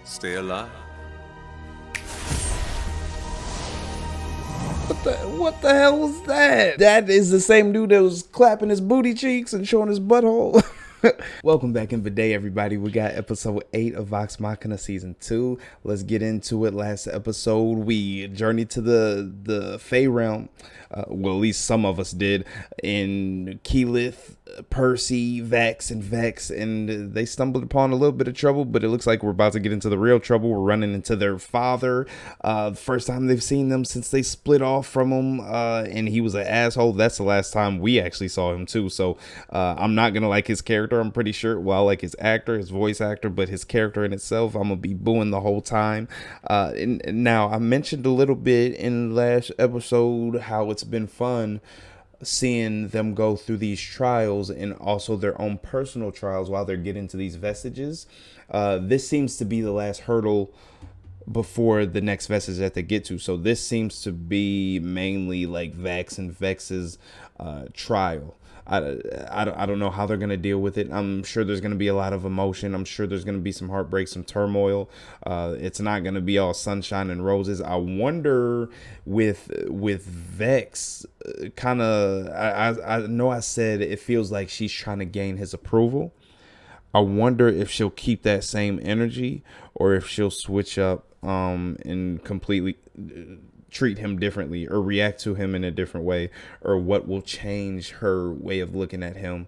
Stay alive. What the hell was that? That is the same dude that was clapping his booty cheeks and showing his butthole. Welcome back in the day, everybody. We got episode 8 of Vox Machina season 2. Let's get into it. Last episode, we journeyed to the Fey realm. Well, at least some of us did. In Keyleth, Percy, Vax, and Vex, and they stumbled upon a little bit of trouble, but it looks like we're about to get into the real trouble. We're running into their father. The first time they've seen them since they split off from him, and he was an asshole. That's the last time we actually saw him too. So I'm not gonna like his character. I'm pretty sure. Well, I like his actor, his voice actor, but his character in itself, I'm gonna be booing the whole time. And now I mentioned a little bit in the last episode how it's been fun seeing them go through these trials and also their own personal trials while they're getting to these vestiges. This seems to be the last hurdle before the next vestige that they get to. So this seems to be mainly like Vax and Vex's trial. I don't know how they're going to deal with it. I'm sure there's going to be a lot of emotion. I'm sure there's going to be some heartbreak, some turmoil. It's not going to be all sunshine and roses. I wonder with Vex, kind of, I know I said it feels like she's trying to gain his approval. I wonder if she'll keep that same energy or if she'll switch up and completely treat him differently or react to him in a different way, or what will change her way of looking at him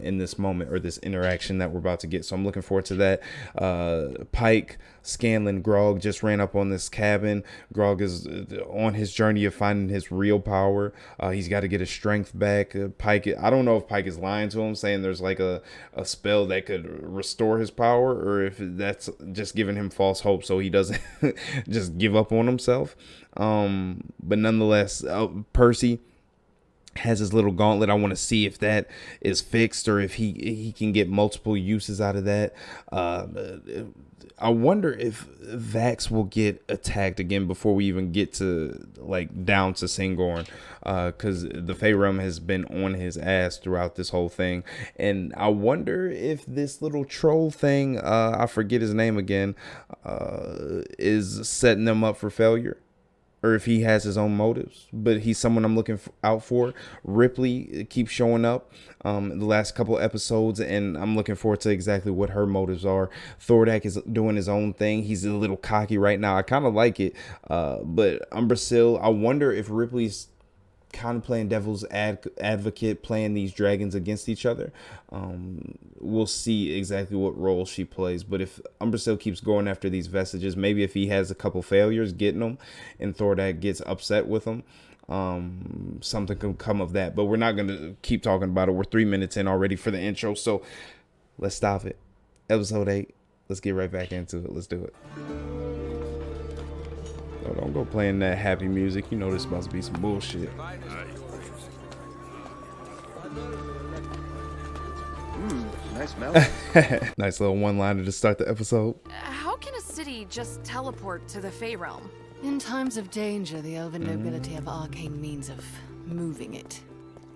in this moment or this interaction that we're about to get. So I'm looking forward to that. Pike, Scanlan, Grog just ran up on this cabin. Grog is on his journey of finding his real power. He's got to get his strength back. Pike, I don't know if Pike is lying to him, saying there's like a spell that could restore his power, or if that's just giving him false hope so he doesn't just give up on himself. But nonetheless, Percy has his little gauntlet. I want to see if that is fixed or if he can get multiple uses out of that. I wonder if Vax will get attacked again before we even get to like down to Singorn, because the Fey realm has been on his ass throughout this whole thing. And I wonder if this little troll thing, I forget his name again, is setting them up for failure, or if he has his own motives. But he's someone I'm looking out for. Ripley keeps showing up in the last couple episodes, and I'm looking forward to exactly what her motives are. Thordak is doing his own thing. He's a little cocky right now. I kind of like it. But Umbrasyl, I wonder if Ripley's kind of playing devil's advocate, playing these dragons against each other. We'll see exactly what role she plays. But if Umbrasyl keeps going after these vestiges, maybe if he has a couple failures getting them and Thordak gets upset with him, something can come of that. But we're not going to keep talking about it. We're 3 minutes in already for the intro, so let's stop it. Episode 8. Let's get right back into it. Let's do it. Oh, don't go playing that happy music. You know this must be some bullshit. Nice melody. Nice little one-liner to start the episode. How can a city just teleport to the Fey realm? In times of danger, the elven nobility have arcane means of moving it.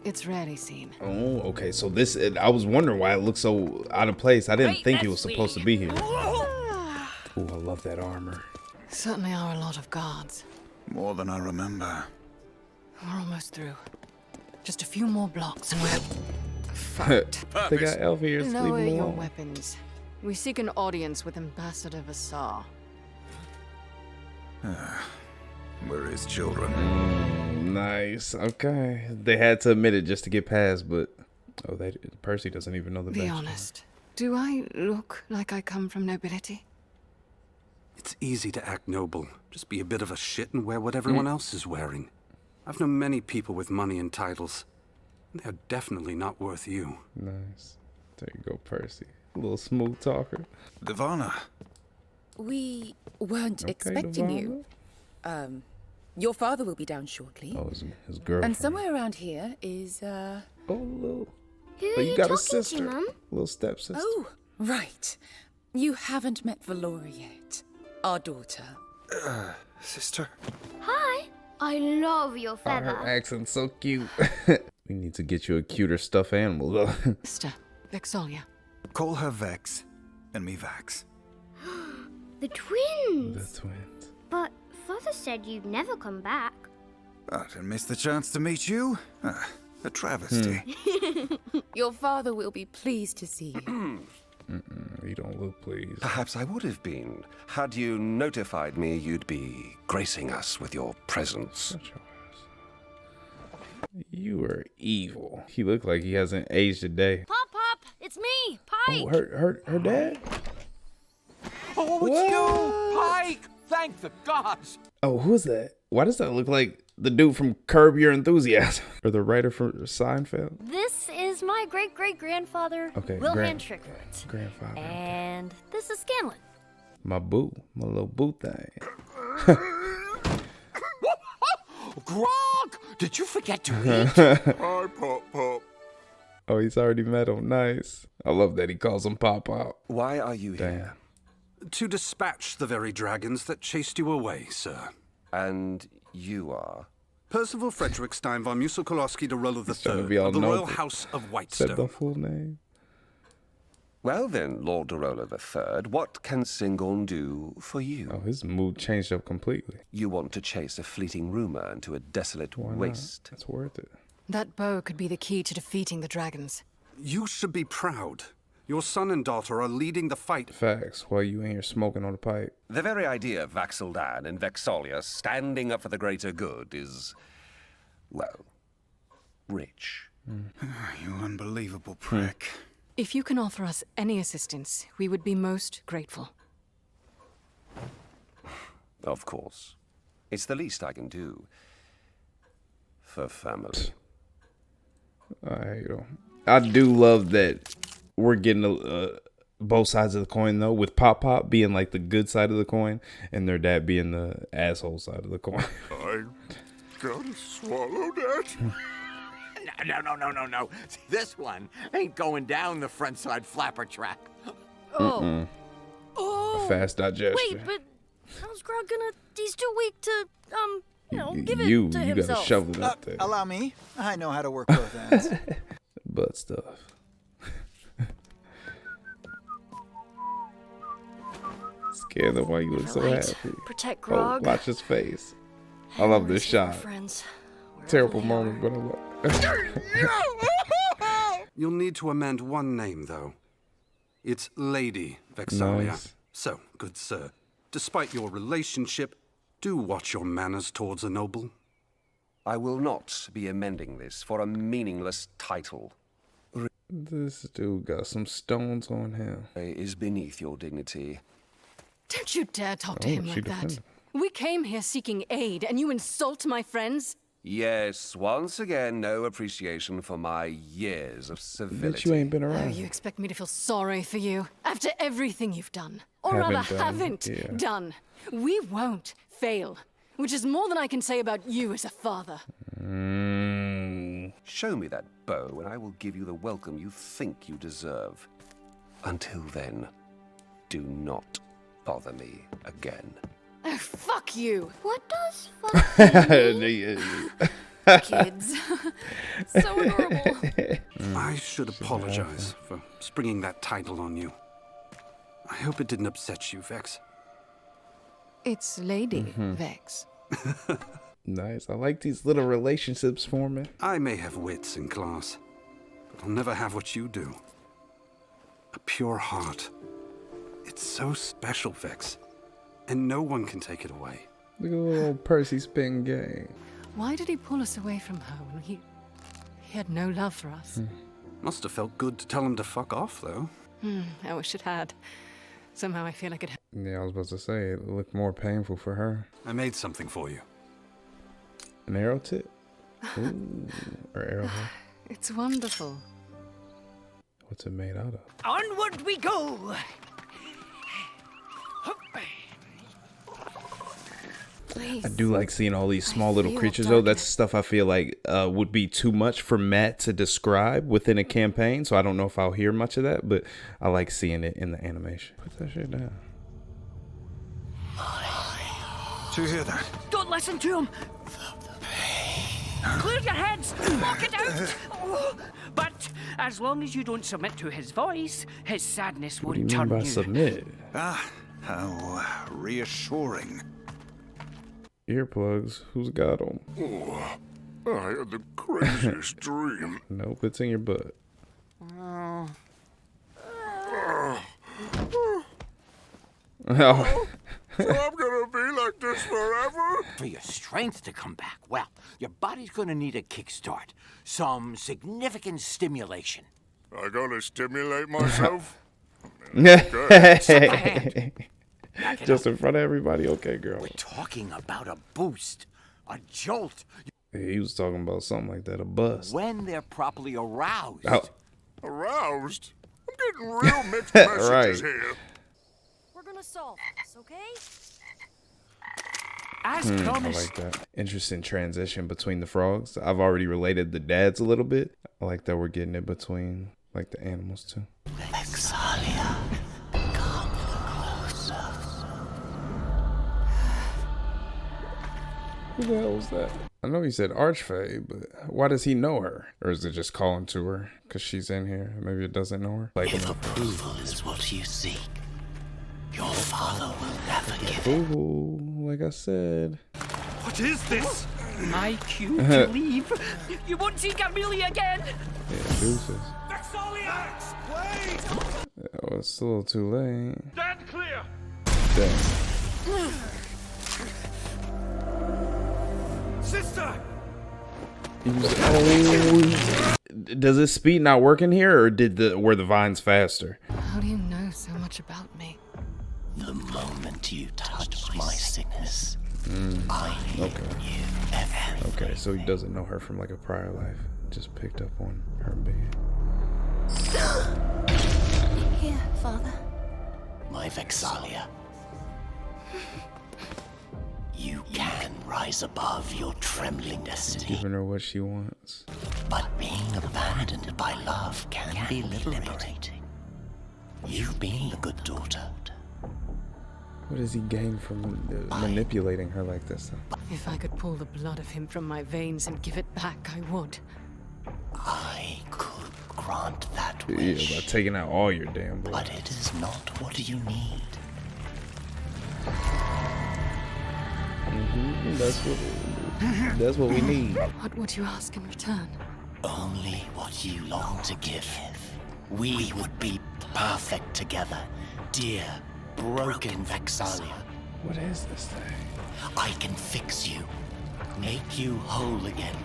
It's rarely seen. Oh, okay. So this, I was wondering why it looked so out of place. I didn't think it was supposed to be here. Oh, I love that armor. Certainly are a lot of guards. More than I remember. We're almost through. Just a few more blocks and we're fucked. They got elf ears. Lower your weapons. We seek an audience with Ambassador Vassar. We're his children. Nice. Okay. They had to admit it just to get past, but Percy doesn't even know the Be backstory. honest. Do I look like I come from nobility? It's easy to act noble. Just be a bit of a shit and wear what everyone else is wearing. I've known many people with money and titles. They're definitely not worth you. Nice. There you go, Percy. A little smooth talker. Divana. We weren't Okay, expecting Divana. you. Your father will be down shortly. Oh, his girlfriend. And somewhere around here is, Oh, little. Who Oh, are you you got a talking sister. to, Mum? Little stepsister. Oh, right. You haven't met Valora yet. Our daughter. Sister. Hi. I love your Oh, feather. her accent's so cute. We need to get you a cuter stuffed animal, though. Sister, Vexolia. Call her Vex and me Vax. The twins. The twins. But Father said you'd never come back. But I missed the chance to meet you. A travesty. Your father will be pleased to see you. You don't look pleased. Perhaps I would have been, had you notified me you'd be gracing us with your presence. Shut your ass. You are evil. He looked like he hasn't aged a day. Pop, it's me, Pike. Oh, her dad? Oh, it's you, Pike! Thank the gods! Oh, who's that? Why does that look like the dude from Curb Your Enthusiasm? Or the writer from Seinfeld? This is my great-great-grandfather, Okay, Wilhelm Trickert. grandfather. And this is Scanlan. My boo. My little boo thing. Grog! Did you forget to eat? Hi, Pop Pop. Oh, he's already met him. Nice. I love that he calls him Pop Pop. Why are you Damn. here? To dispatch the very dragons that chased you away, sir. And you are? Percival Frederick Stein von Musil-Kolowski de Rolo trying to III be all of the Royal noble. House of Said the Whitestone. full name. Well then, Lord Dorolo III, what can Singorn do for you? Oh, his mood changed up completely. You want to chase a fleeting rumor into a desolate Why not? waste. That's worth it. That bow could be the key to defeating the dragons. You should be proud. Your son and daughter are leading the fight. Facts. While you in here smoking on the pipe. The very idea of Vax'ildan and Vex'alia standing up for the greater good is, well, rich. You unbelievable prick. If you can offer us any assistance, we would be most grateful. Of course. It's the least I can do. For family. I do love that we're getting both sides of the coin, though, with Pop Pop being like the good side of the coin and their dad being the asshole side of the coin. I gotta swallow that. No. See, this one ain't going down the front side flapper track. Oh. Fast digestion. Wait, but how's Grog gonna... He's too weak to, give it you to gotta himself. shovel it up there. Allow me. I know how to work both ends. Butt stuff. Scared of why you look so Right. happy. Protect Oh, Grog. watch his face. I love this Receive our shot. Friends, wherever Terrible they moment, are. but I love. You'll need to amend one name, though. It's Lady Vex'alia. Nice. So, good sir, despite your relationship, do watch your manners towards a noble. I will not be amending this for a meaningless title. This dude got some stones on him. Is beneath your dignity. Don't you dare talk to Oh, him she like that. defended. We came here seeking aid, and you insult my friends? Yes, once again, no appreciation for my years of civility. Bitch, you ain't been Oh, around. you expect me to feel sorry for you after everything you've done? Or Haven't rather, done, haven't yeah. done. We won't fail, which is more than I can say about you as a father. Show me that bow, and I will give you the welcome you think you deserve. Until then, do not bother me again. Oh, fuck you, What does fuck mean? kids. So adorable. I should apologize for springing that title on you. I hope it didn't upset you, Vex. It's Lady Vex. Nice. I like these little relationships forming. I may have wits and class, but I'll never have what you do. A pure heart. It's so special, Vex, and no one can take it away. Look at the little Percy spin game. Why did he pull us away from her when he had no love for us? Must have felt good to tell him to fuck off, though. I wish it had. Somehow I feel like it. Yeah, I was about to say, it looked more painful for her. I made something for you. An arrow tip? Ooh, or arrowhead? It's wonderful. What's it made out of? Onward we go! Please. I do like seeing all these small little feel creatures, though. That's darkness. stuff I feel like would be too much for Matt to describe within a campaign. So I don't know if I'll hear much of that, but I like seeing it in the animation. Put that shit down. Do you hear that? Don't listen to him! Clear your heads! Lock it out! Oh, but as long as you don't submit to his voice, his sadness What do you won't mean turn by you. submit? How reassuring. Earplugs. Who's got them? Oh, I had the craziest dream. Nope, it's in your butt. Oh. So I'm gonna be like this forever? For your strength to come back, well, your body's gonna need a kickstart. Some significant stimulation. I gotta stimulate myself? Just in front of everybody? Okay, girl. We're talking about a boost, a jolt. Yeah, he was talking about something like that, a bust. When they're properly aroused. Oh. Aroused? I'm getting real mixed messages Right. here. We're gonna solve this, okay? As I promised. like that. Interesting transition between the frogs. I've already related the dads a little bit. I like that we're getting it between like the animals too. Vexalia, come closer. Who the hell was that? I know he said Archfey, but why does he know her? Or is it just calling to her because she's in here? Maybe it doesn't know her. Like If approval is what you seek, your father will never give it. Ooh, like I said. What is this? My cue to leave? You won't see Camille again? Yeah, deuces. Vexaliax, wait! Oh, it's a little too late. Stand clear! Dang. Sister! Does this speed not work in here, or were the vines faster? How do you know so much about me? The moment you touched my sickness, I knew you everything. Okay, so he doesn't know her from like a prior life. Just picked up on her being. Here, Father. My Vexalia. You can rise above your trembling destiny. Giving her what she wants. But being abandoned by love can be liberating. You've been a good daughter. What does he gain from manipulating her like this, though? If I could pull the blood of him from my veins and give it back, I would. I could grant that Yeah, wish. by taking out all your damn blood. But it is not what you need. That's what we need. What would you ask in return? Only what you long to give. We would be perfect together, dear, broken Vexalia. What is this thing? I can fix you, make you whole again,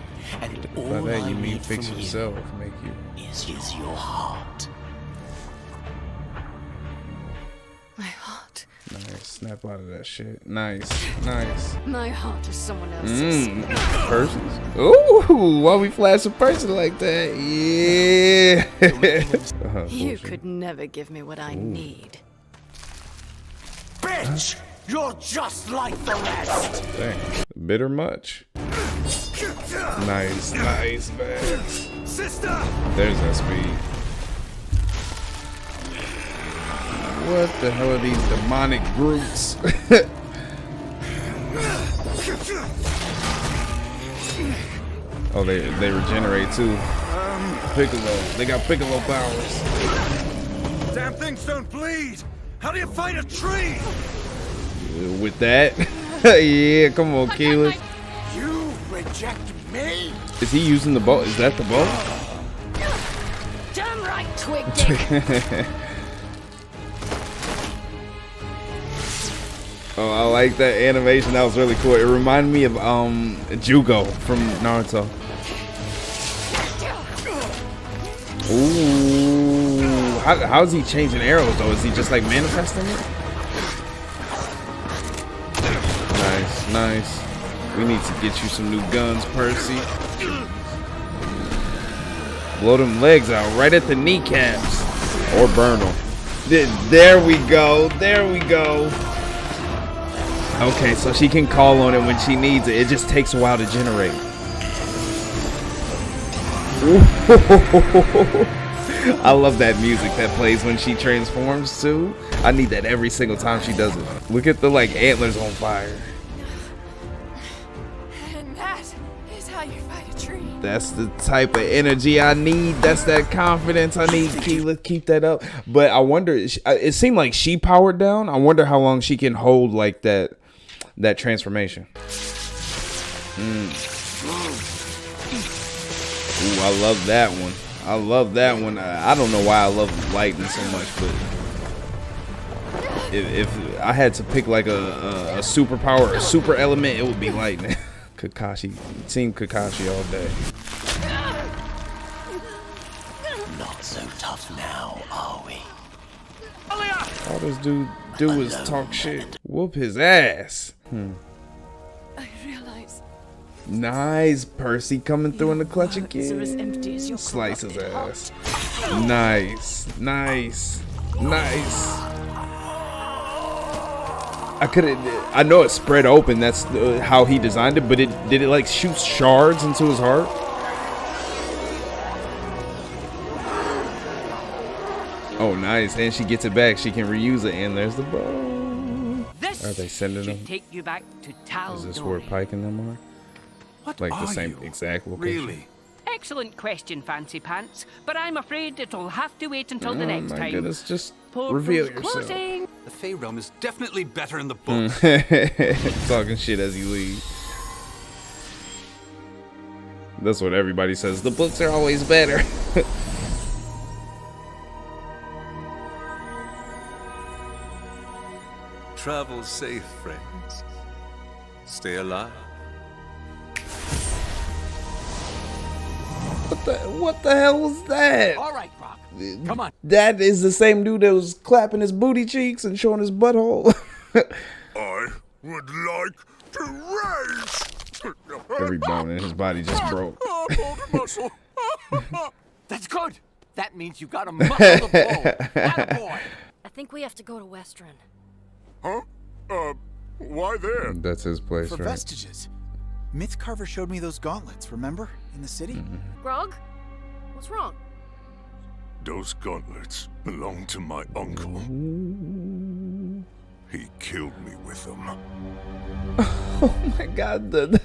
and By all that I you mean need fix from yourself, make you. you is your heart. My heart. Nice, snap out of that shit. Nice, nice. My heart is someone else's. Persons. Ooh, why we flash a person like that? Yeah. You could never give me what I need. Bitch! You're just like the rest! Dang. Bitter much. Nice, nice, man. Sister! There's that speed. What the hell are these demonic brutes? Oh, they regenerate too. Piccolo. They got Piccolo powers. Damn things don't bleed. How do you fight a tree? With that? Yeah, come on, Keyless. You reject me? Is he using the bow? Is that the bow? Damn right, Twig Dick. Oh, I like that animation. That was really cool. It reminded me of Jugo from Naruto. Ooh, how's he changing arrows though? Is he just like manifesting it? Nice, nice. We need to get you some new guns, Percy. Blow them legs out right at the kneecaps, or burn them. There we go. There we go. Okay, so she can call on it when she needs it. It just takes a while to generate. I love that music that plays when she transforms too. I need that every single time she does it. Look at the like antlers on fire. And that is how you fight a tree. That's the type of energy I need. That's that confidence I need. Keep that up. But I wonder, it seemed like she powered down. I wonder how long she can hold like that transformation. Ooh, I love that one. I love that one. I don't know why I love lightning so much, but if I had to pick like a superpower, a super element, it would be lightning. Kakashi, Team Kakashi all day. Not so tough now, are we? All this dude do is talk shit. Whoop his ass. I realize. Nice, Percy coming through in the clutch Are as again. empty as your Slice his corrupted ass. Nice. I know it's spread open. That's how he designed it. But did it like shoot shards into his heart? Oh, nice. And she gets it back. She can reuse it. And there's the bow. This Are they sending them? take you back to Tal. Is this where Pike and them are? What Like the are same you? exact location? Really? Excellent question, Fancy Pants, but I'm afraid it'll have to wait until the next my time. goodness, just Portal's reveal yourself. closing. The Fey realm is definitely better in the book. Talking shit as you leave. That's what everybody says. The books are always better. Travel safe, friends. Stay alive. What the hell was that? All right, Brock. Come on. That is the same dude that was clapping his booty cheeks and showing his butthole. I would like to race. Every bone in his body just broke. Muscle. That's good. That means you got a muscle to blow. Attaboy. I think we have to go to Western. Huh? Why there? That's his place, For right? vestiges. Mythcarver showed me those gauntlets, remember? In the city? Grog? What's wrong? Those gauntlets belong to my uncle. He killed me with them. Oh my god, the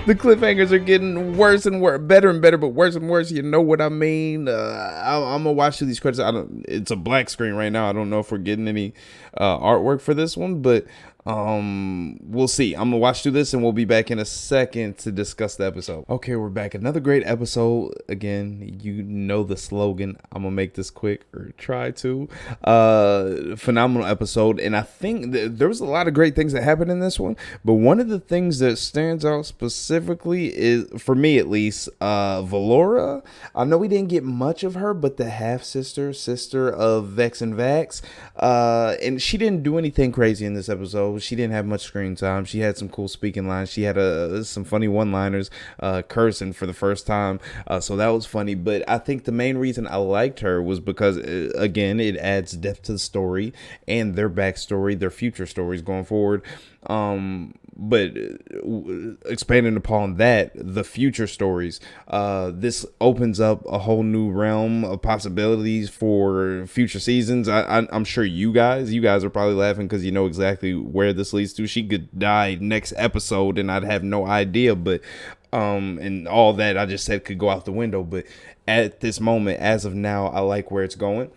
cliffhangers are getting worse and worse, better and better, but worse and worse. You know what I mean? I'm gonna watch through these credits. It's a black screen right now. I don't know if we're getting any artwork for this one, but we'll see. I'm gonna watch through this and we'll be back in a second to discuss the episode. Okay, we're back. Another great episode. Again, you know the slogan. I'm gonna make this quick, or try to. Phenomenal episode, and I think there was a lot of great things that happened in this one, but one of the things that stands out specifically is, for me at least, Valora. I know we didn't get much of her, but the half-sister of Vex and Vax, and she didn't do anything crazy in this episode. She didn't have much screen time. She had some cool speaking lines. She had some funny one-liners, cursing for the first time. So that was funny. But I think the main reason I liked her was because, again, it adds depth to the story and their backstory, their future stories going forward. But expanding upon that, the future stories, this opens up a whole new realm of possibilities for future seasons. I'm sure you guys are probably laughing because you know exactly where this leads to. She could die next episode and I'd have no idea, but and all that I just said could go out the window. But at this moment, as of now, I like where it's going.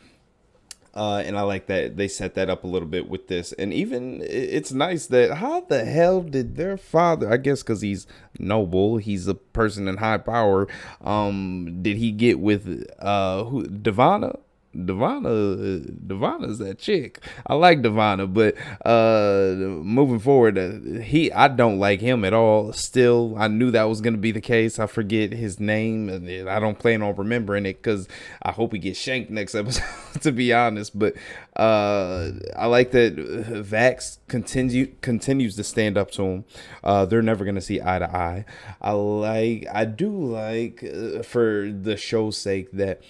And I like that they set that up a little bit with this. And even it's nice that how the hell did their father, I guess because he's noble, he's a person in high power, did he get with Devana? Devana's that chick. I like Devana, but moving forward, I don't like him at all. Still, I knew that was gonna be the case. I forget his name, and I don't plan on remembering it because I hope he gets shanked next episode. To be honest, but I like that Vax continues to stand up to him. They're never gonna see eye to eye. I do like for the show's sake that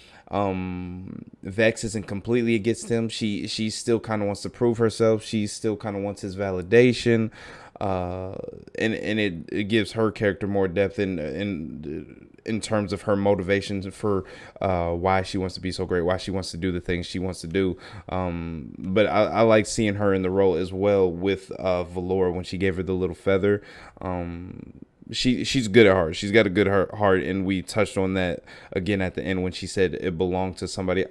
Vex isn't completely against him. She still kind of wants to prove herself. She still kind of wants his validation, and it gives her character more depth in terms of her motivations for why she wants to be so great, why she wants to do the things she wants to do. But I like seeing her in the role as well with Valora when she gave her the little feather. she's good at heart. She's got a good heart, and we touched on that again at the end when she said it belonged to somebody.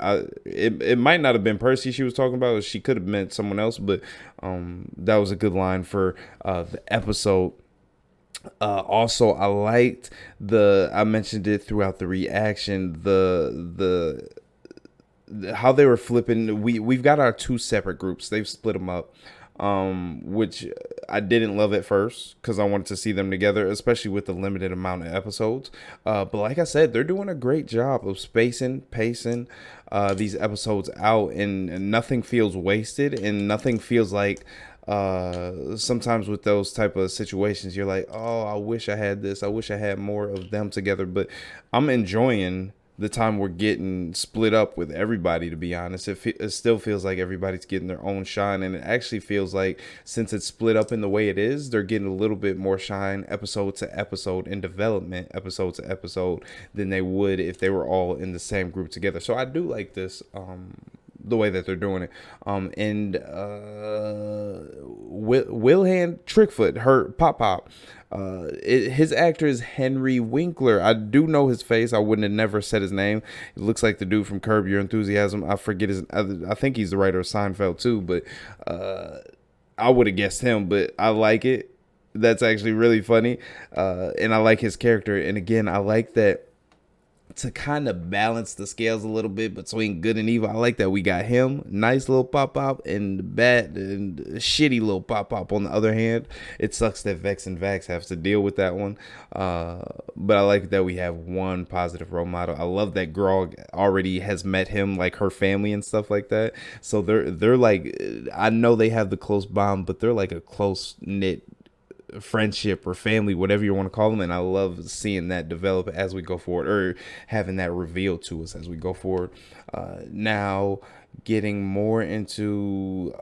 It might not have been Percy she was talking about. She could have meant someone else, but that was a good line for the episode. Also, I liked I mentioned it throughout the reaction, the how they were flipping. We've got our two separate groups. They've split them up, which I didn't love at first because I wanted to see them together, especially with the limited amount of episodes. But like I said, they're doing a great job of pacing these episodes out, and nothing feels wasted, and nothing feels like sometimes with those type of situations you're like, oh, I wish I had this, I wish I had more of them together. But I'm enjoying the time we're getting split up with everybody, to be honest. It still feels like everybody's getting their own shine, and it actually feels like, since it's split up in the way it is, they're getting a little bit more shine episode to episode and development episode to episode than they would if they were all in the same group together. So I do like this, the way that they're doing it. And Wilhan Trickfoot, her Pop, his actor is Henry Winkler. I do know his face. I wouldn't have never said his name. It looks like the dude from Curb Your Enthusiasm. I forget I think he's the writer of Seinfeld too, but I would have guessed him. But I like it. That's actually really funny, and I like his character. And again, I like that, to kind of balance the scales a little bit between good and evil. I like that we got him, nice little pop, and bad and shitty little pop on the other hand. It sucks that Vex and Vax have to deal with that one. But I like that we have one positive role model. I love that Grog already has met him, like her family and stuff like that. So they're like, I know they have the close bond, but they're like a close knit friendship or family, whatever you want to call them. And I love seeing that develop as we go forward, or having that revealed to us as we go forward. Now getting more into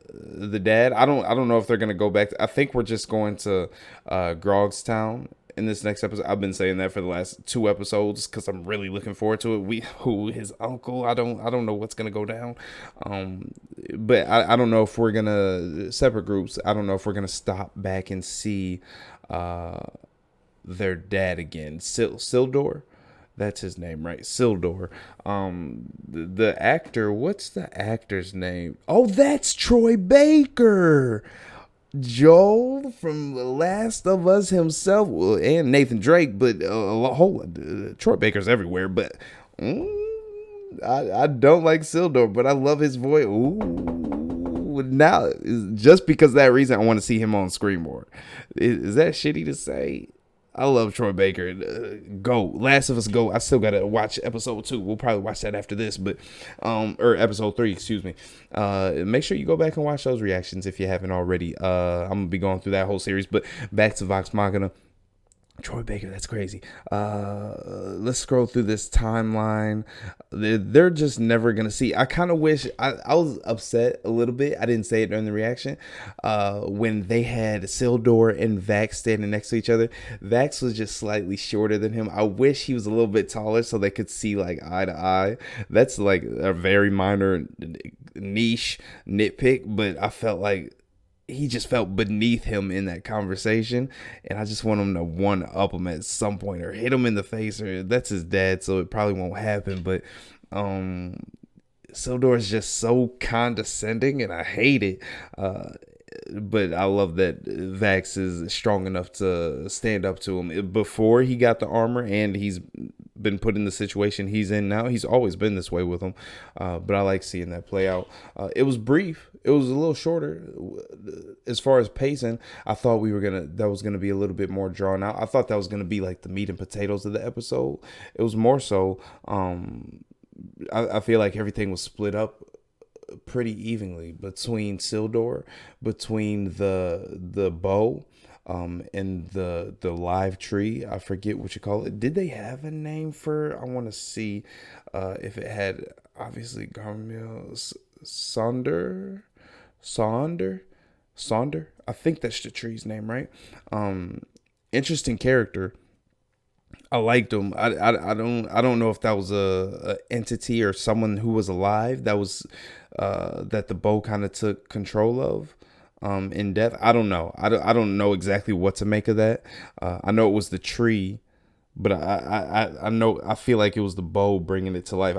the dad, I don't know if they're gonna go back I think we're just going to Grog's Town in this next episode. I've been saying that for the last 2 episodes because I'm really looking forward to it. His uncle, I don't know what's gonna go down, but I don't know if we're gonna separate groups. I don't know if we're gonna stop back and see their dad again. Sildor, that's his name, right? Sildor. The actor, what's the actor's name? Oh, that's Troy Baker. Joel from The Last of Us himself, and Nathan Drake, but Troy Baker's everywhere. But I don't like Sildor, but I love his voice. Ooh, now just because of that reason, I want to see him on screen more. Is that shitty to say? I love Troy Baker. Go Last of Us, go. I still gotta watch episode 2. We'll probably watch that after this, but or episode 3, excuse me. Make sure you go back and watch those reactions if you haven't already. I'm gonna be going through that whole series, but back to Vox Machina. Troy Baker, that's crazy. Let's scroll through this timeline. They're just never gonna see. I kind of wish I was upset a little bit. I didn't say it during the reaction. When they had Sildor and Vax standing next to each other, Vax was just slightly shorter than him. I wish he was a little bit taller so they could see like eye to eye. That's like a very minor niche nitpick, but I felt like he just felt beneath him in that conversation, and I just want him to one up him at some point or hit him in the face. Or that's his dad, so it probably won't happen. But Sildor is just so condescending, and I hate it. But I love that Vax is strong enough to stand up to him. Before he got the armor, and he's been put in the situation he's in now, he's always been this way with him. But I like seeing that play out. It was brief. It was a little shorter as far as pacing. I thought that was gonna be a little bit more drawn out. I thought that was gonna be like the meat and potatoes of the episode. It was more so. I feel like everything was split up pretty evenly between Sildor, between the bow, and the live tree. I forget what you call it. Did they have a name for? I want to see if it had. Obviously, Garmil Sonder. I think that's the tree's name, right? Interesting character. I liked him. I don't know if that was a entity or someone who was alive that was that the bow kind of took control of. in depth. I don't know. I don't know exactly what to make of that. I know it was the tree, but I know, I feel like it was the bow bringing it to life.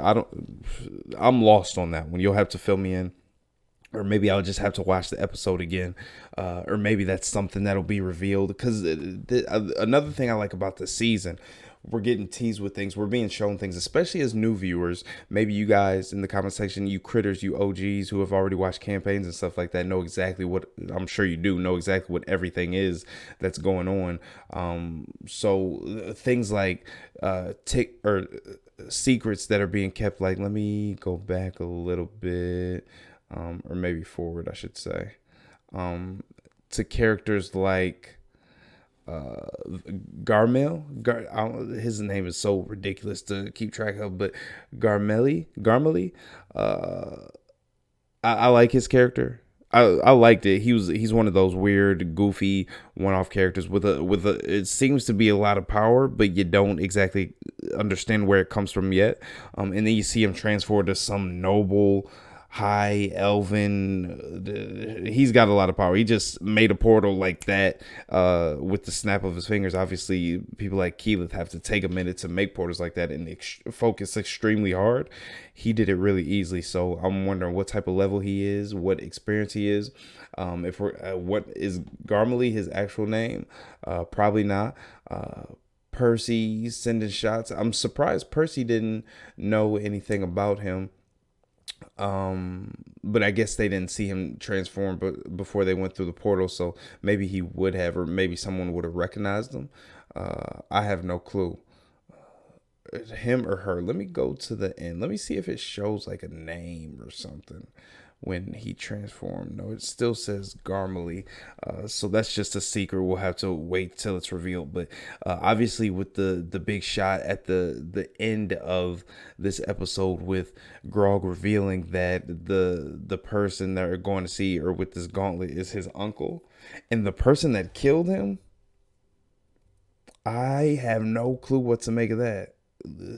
I'm lost on that one. You'll have to fill me in. Or maybe I'll just have to watch the episode again. Or maybe that's something that'll be revealed. Because another thing I like about the season, we're getting teased with things. We're being shown things, especially as new viewers. Maybe you guys in the comment section, you critters, you OGs who have already watched campaigns and stuff like that, know exactly what, I'm sure you do, know exactly what everything is that's going on. So things like secrets that are being kept. Like, let me go back a little bit. Or maybe forward, I should say, to characters like Garmel. His name is so ridiculous to keep track of, but Garmeli. I like his character. I liked it. He's one of those weird, goofy, one-off characters with a. It seems to be a lot of power, but you don't exactly understand where it comes from yet. And then you see him transform to some noble, high elven. He's got a lot of power. He just made a portal like that with the snap of his fingers. Obviously, people like Keyleth have to take a minute to make portals like that and focus extremely hard. He did it really easily. So I'm wondering what type of level he is, what experience he is. If we're what is Garmely his actual name? Probably not. Percy sending shots. I'm surprised Percy didn't know anything about him. But I guess they didn't see him transform before they went through the portal, so maybe he would have, or maybe someone would have recognized him. I have no clue. Him or her. Let me go to the end. Let me see if it shows like a name or something when he transformed. No, it still says Garmely. So that's just a secret. We'll have to wait till it's revealed. But obviously with the big shot at the end of this episode with Grog revealing that the person that we're going to see or with this gauntlet is his uncle. And the person that killed him, I have no clue what to make of that.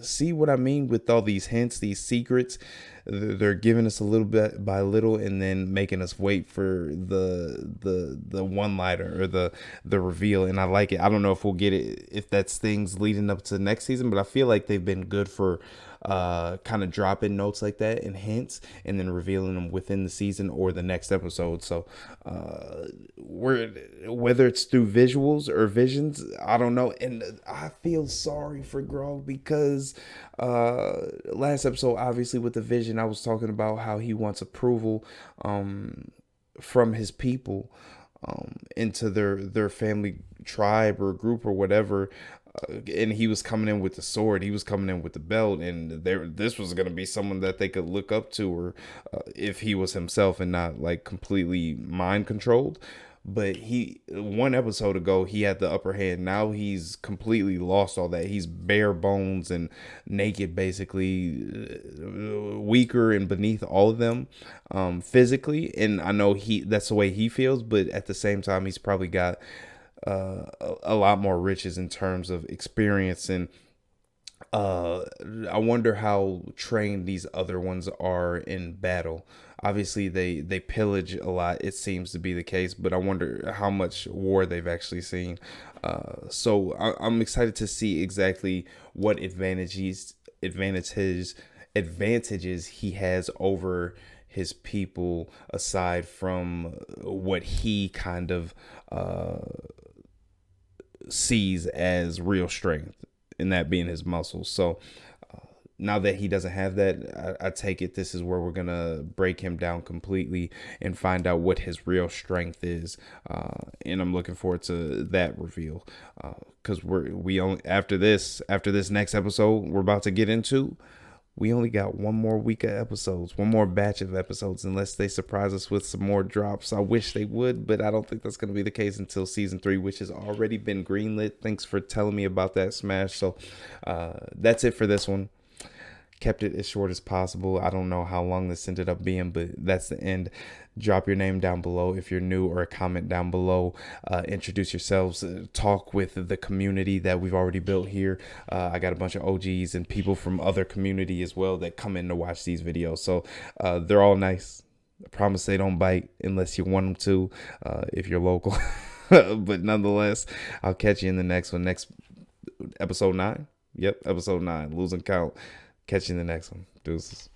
See what I mean with all these hints, these secrets? They're giving us a little bit by little and then making us wait for the one-liner or the reveal, and I like it. I don't know if we'll get it, if that's things leading up to next season, but I feel like they've been good for kind of dropping notes like that and hints and then revealing them within the season or the next episode. So whether it's through visuals or visions, I don't know. And I feel sorry for Grog because last episode, obviously with the vision, I was talking about how he wants approval from his people into their family tribe or group or whatever. And he was coming in with the sword, he was coming in with the belt, and this was going to be someone that they could look up to, or if he was himself and not like completely mind controlled. But one episode ago, he had the upper hand. Now he's completely lost all that. He's bare bones and naked, basically, weaker and beneath all of them physically. And I know that's the way he feels, but at the same time, he's probably got a lot more riches in terms of experience. And I wonder how trained these other ones are in battle. Obviously they pillage a lot, it seems to be the case, but I wonder how much war they've actually seen. So I'm excited to see exactly what advantages he has over his people, aside from what he kind of sees as real strength, and that being his muscles. So now that he doesn't have that, I take it this is where we're gonna break him down completely and find out what his real strength is. And I'm looking forward to that reveal, because we only after this next episode we're about to get into, we only got one more week of episodes, one more batch of episodes, unless they surprise us with some more drops. I wish they would, but I don't think that's going to be the case until season 3, which has already been greenlit. Thanks for telling me about that, Smash. So that's it for this one. Kept it as short as possible. I don't know how long this ended up being, but that's the end. Drop your name down below if you're new, or a comment down below. Introduce yourselves. Talk with the community that we've already built here. I got a bunch of OGs and people from other community as well that come in to watch these videos. So they're all nice. I promise they don't bite unless you want them to, if you're local. But nonetheless, I'll catch you in the next one. Next episode 9. Yep, episode 9. Losing count. Catch you in the next one. Deuces.